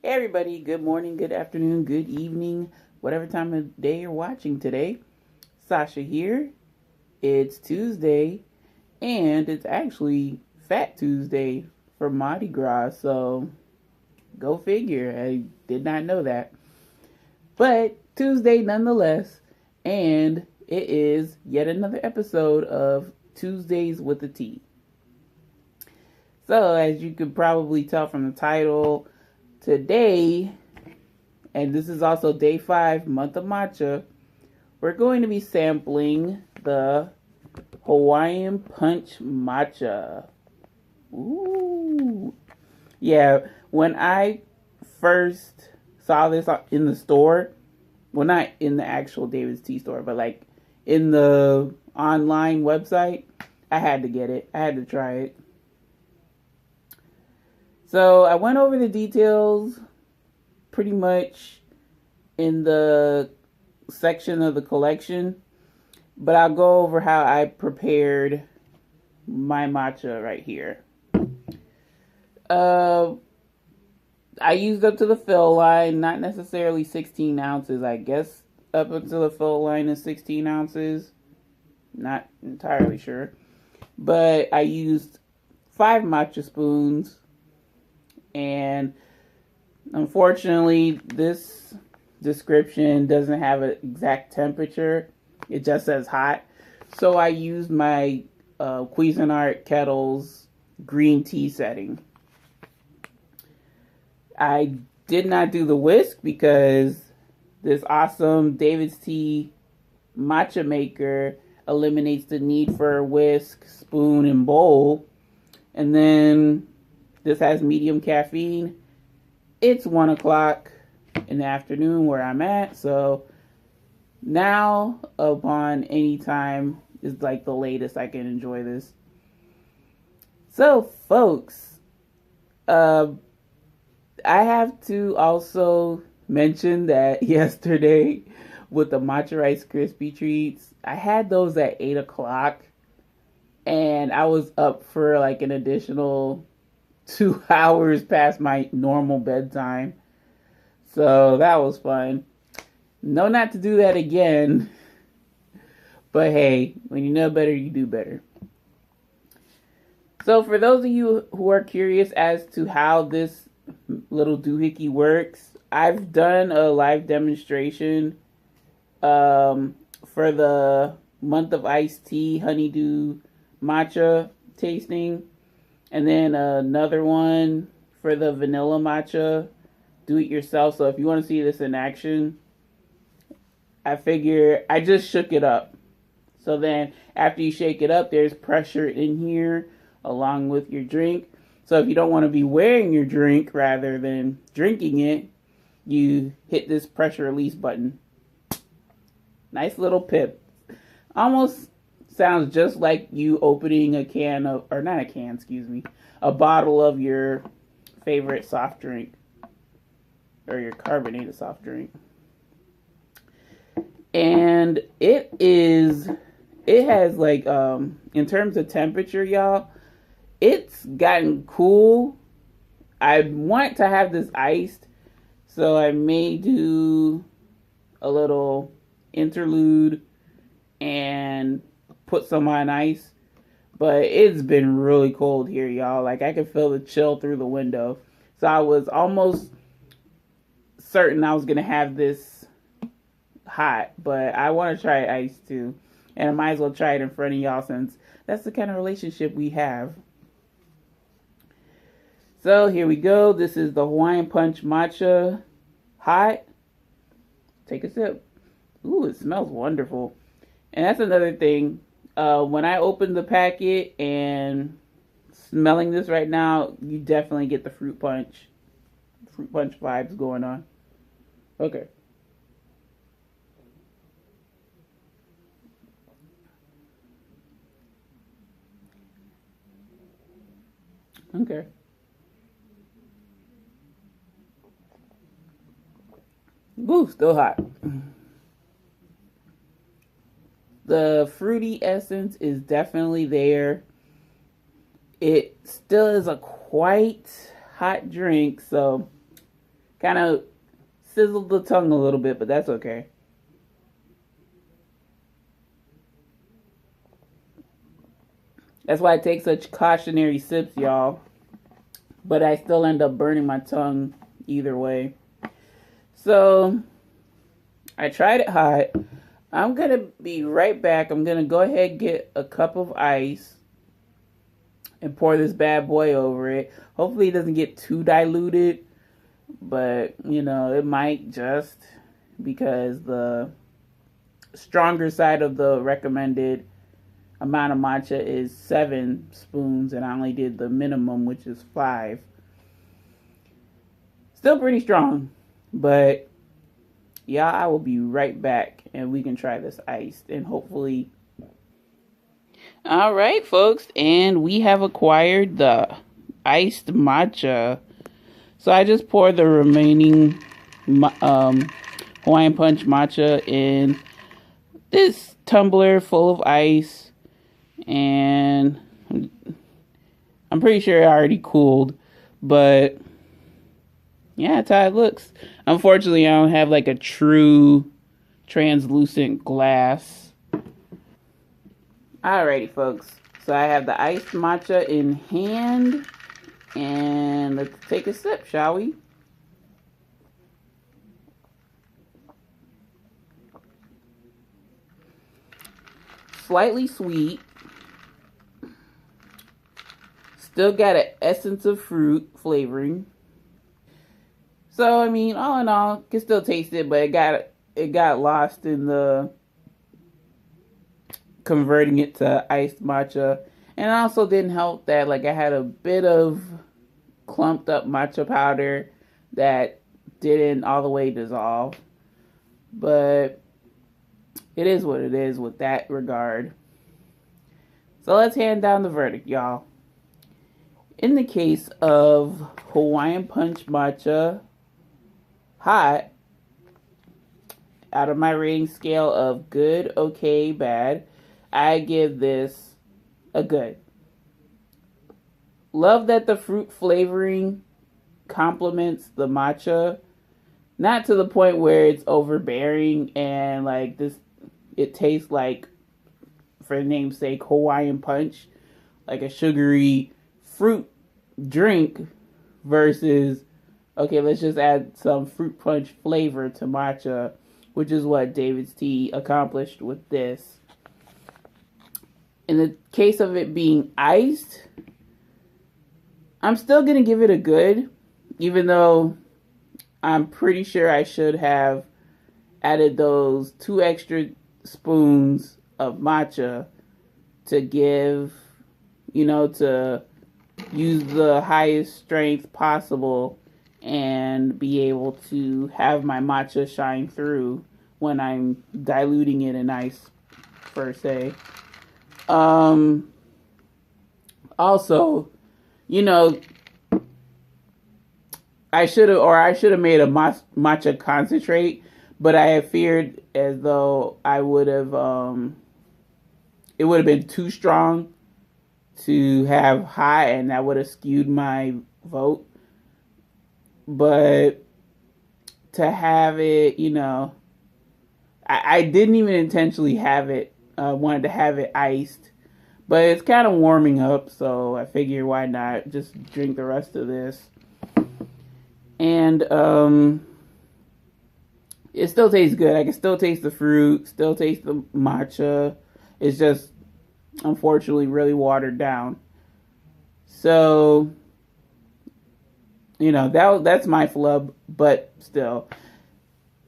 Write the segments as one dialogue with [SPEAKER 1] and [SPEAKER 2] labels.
[SPEAKER 1] Hey everybody, good morning, good afternoon, good evening, whatever time of day you're watching today. Sasha here. It's Tuesday, and it's actually Fat Tuesday for Mardi Gras, so go figure. I did not know that. But Tuesday nonetheless, and it is yet another episode of Tuesdays with a T. So, as you could probably tell from the title, today, and this is also day 5, month of Matcha, we're going to be sampling the Hawaiian Punch Matcha. Ooh. Yeah, when I first saw this in the store, well, not in the actual David's Tea store, but like in the online website, I had to get it. I had to try it. So I went over the details pretty much in the section of the collection, but I'll go over how I prepared my matcha right here. I used up to the fill line, not necessarily 16 ounces. I guess up until the fill line is 16 ounces. Not entirely sure. But I used 5 matcha spoons. And unfortunately, this description doesn't have an exact temperature. It just says hot. So I used my Cuisinart Kettle's green tea setting. I did not do the whisk because this awesome David's Tea matcha maker eliminates the need for a whisk, spoon, and bowl. And then this has medium caffeine. It's 1 o'clock in the afternoon where I'm at. So now upon any time is like the latest I can enjoy this. So folks, I have to also mention that yesterday with the matcha rice crispy treats, I had those at 8 o'clock and I was up for like an additional 2 hours past my normal bedtime. So that was fun. No, not to do that again. But hey, when you know better, you do better. So for those of you who are curious as to how this little doohickey works, I've done a live demonstration for the month of iced tea honeydew matcha tasting. And then another one for the vanilla matcha do it yourself. So if you want to see this in action, I figure I just shook it up. So then after you shake it up, there's pressure in here along with your drink. So if you don't want to be wearing your drink rather than drinking it, you hit this pressure release button. Nice little pip. Almost sounds just like you opening a can of, or not a can, excuse me, a bottle of your favorite soft drink or your carbonated soft drink. And it has like, in terms of temperature, y'all, it's gotten cool. I want to have this iced, so I may do a little interlude and put some on ice, but it's been really cold here, y'all. Like I could feel the chill through the window. So I was almost certain I was gonna have this hot, but I want to try ice too, and I might as well try it in front of y'all since that's the kind of relationship we have. So here we go. This is the Hawaiian Punch Matcha hot. Take a sip. Ooh, it smells wonderful. And that's another thing. When I opened the packet and smelling this right now, you definitely get the fruit punch vibes going on. Okay. Okay. Ooh, still hot. The fruity essence is definitely there. It still is a quite hot drink, so Kind of sizzled the tongue a little bit, but that's okay. That's why I take such cautionary sips, y'all. But I still end up burning my tongue either way. So, I tried it hot. I'm going to be right back. I'm going to go ahead and get a cup of ice and pour this bad boy over it. Hopefully it doesn't get too diluted. But, you know, it might just because the stronger side of the recommended amount of matcha is 7 spoons, and I only did the minimum, which is 5. Still pretty strong, but yeah, I will be right back, and we can try this iced, and hopefully. All right, folks, and we have acquired the iced matcha. So I just poured the remaining Hawaiian Punch matcha in this tumbler full of ice. And I'm pretty sure it already cooled, but yeah, that's how it looks. Unfortunately, I don't have like a true translucent glass. Alrighty, folks. So I have the iced matcha in hand, and let's take a sip, shall we? Slightly sweet. Still got an essence of fruit flavoring. So, I mean, all in all, can still taste it, but it got lost in the converting it to iced matcha. And it also didn't help that, like, I had a bit of clumped up matcha powder that didn't all the way dissolve. But it is what it is with that regard. So let's hand down the verdict, y'all. In the case of Hawaiian Punch matcha hot, out of my rating scale of good, okay, bad, I give this a good. Love that the fruit flavoring complements the matcha. Not to the point where it's overbearing and like this, it tastes like, for the name's sake, Hawaiian Punch, like a sugary fruit drink versus, okay, let's just add some fruit punch flavor to matcha, which is what David's Tea accomplished with this. In the case of it being iced, I'm still going to give it a good, even though I'm pretty sure I should have added those 2 extra spoons of matcha to give, you know, to use the highest strength possible and be able to have my matcha shine through when I'm diluting it in ice, per se. Also, you know, I should have made a matcha concentrate, but I have feared as though I would have, it would have been too strong to have high, and that would have skewed my vote. But to have it, you know, I didn't even intentionally have it, wanted to have it iced, but it's kind of warming up, so I figured why not just drink the rest of this. And it still tastes good. I can still taste the fruit, still taste the matcha. It's just, unfortunately, really watered down. So, you know, that's my flub, but still,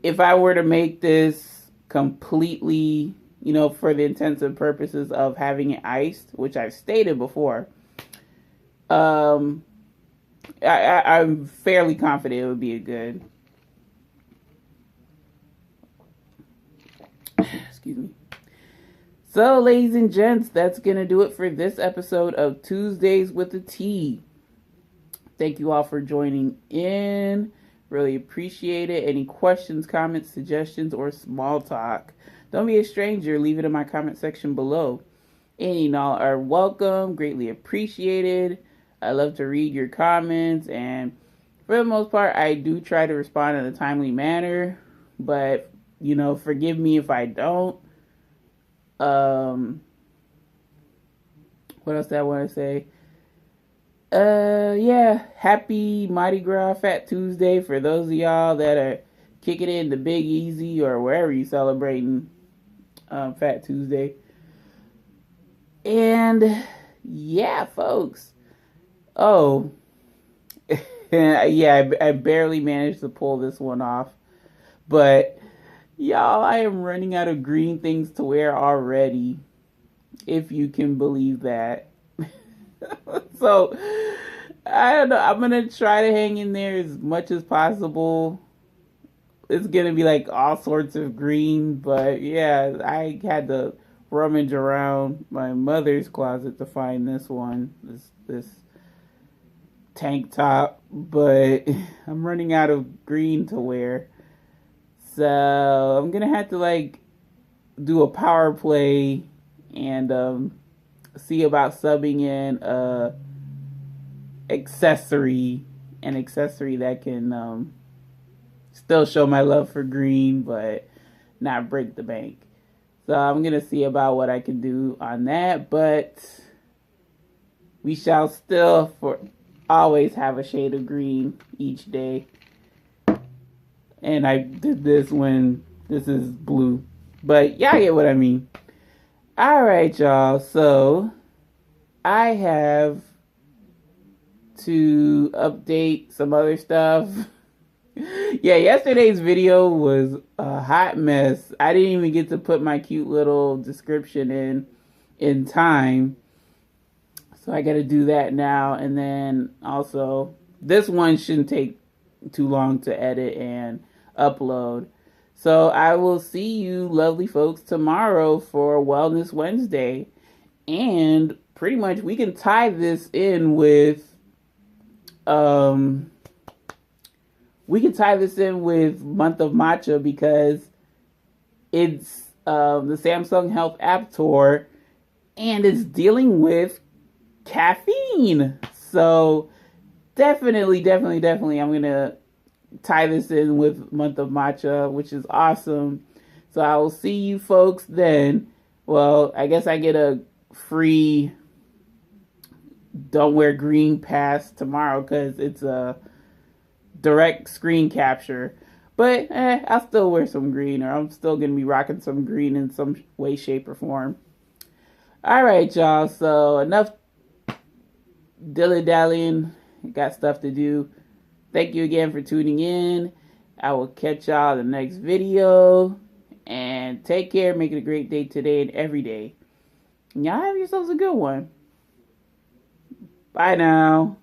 [SPEAKER 1] if I were to make this completely, you know, for the intents and purposes of having it iced, which I've stated before, I'm fairly confident it would be a good. Excuse me. So, ladies and gents, that's going to do it for this episode of Tuesdays with the Tea. Thank you all for joining in. Really appreciate it. Any questions, comments, suggestions, or small talk, don't be a stranger. Leave it in my comment section below. Any and all are welcome. Greatly appreciated. I love to read your comments and for the most part, I do try to respond in a timely manner, but, you know, forgive me if I don't. What else did I want to say? Yeah, happy Mardi Gras Fat Tuesday for those of y'all that are kicking it in the Big Easy or wherever you celebrating Fat Tuesday. And yeah, folks. Oh, yeah, I barely managed to pull this one off. But y'all, I am running out of green things to wear already, if you can believe that. So, I don't know. I'm going to try to hang in there as much as possible. It's going to be like all sorts of green, but yeah, I had to rummage around my mother's closet to find this one. This tank top, but I'm running out of green to wear. So I'm gonna have to like do a power play and see about subbing in an accessory that can still show my love for green, but not break the bank. So I'm gonna see about what I can do on that, but we shall still for always have a shade of green each day. And I did this when this is blue. But y'all get what I mean. Alright, y'all. So I have to update some other stuff. Yeah, yesterday's video was a hot mess. I didn't even get to put my cute little description in time. So I got to do that now. And then also, this one shouldn't take too long to edit and upload. So I will see you lovely folks tomorrow for Wellness Wednesday. And pretty much we can tie this in with month of Matcha, because it's the Samsung Health App Tour and it's dealing with caffeine. So definitely I'm gonna tie this in with month of Matcha, which is awesome. So I will see you folks then. Well, I guess I get a free don't wear green pass tomorrow because it's a direct screen capture. But I'll still wear some green, or I'm still gonna be rocking some green in some way, shape, or form. Alright, y'all, so enough dilly-dallying. Got stuff to do. Thank you again for tuning in. I will catch y'all in the next video. And take care. Make it a great day today and every day. And y'all have yourselves a good one. Bye now.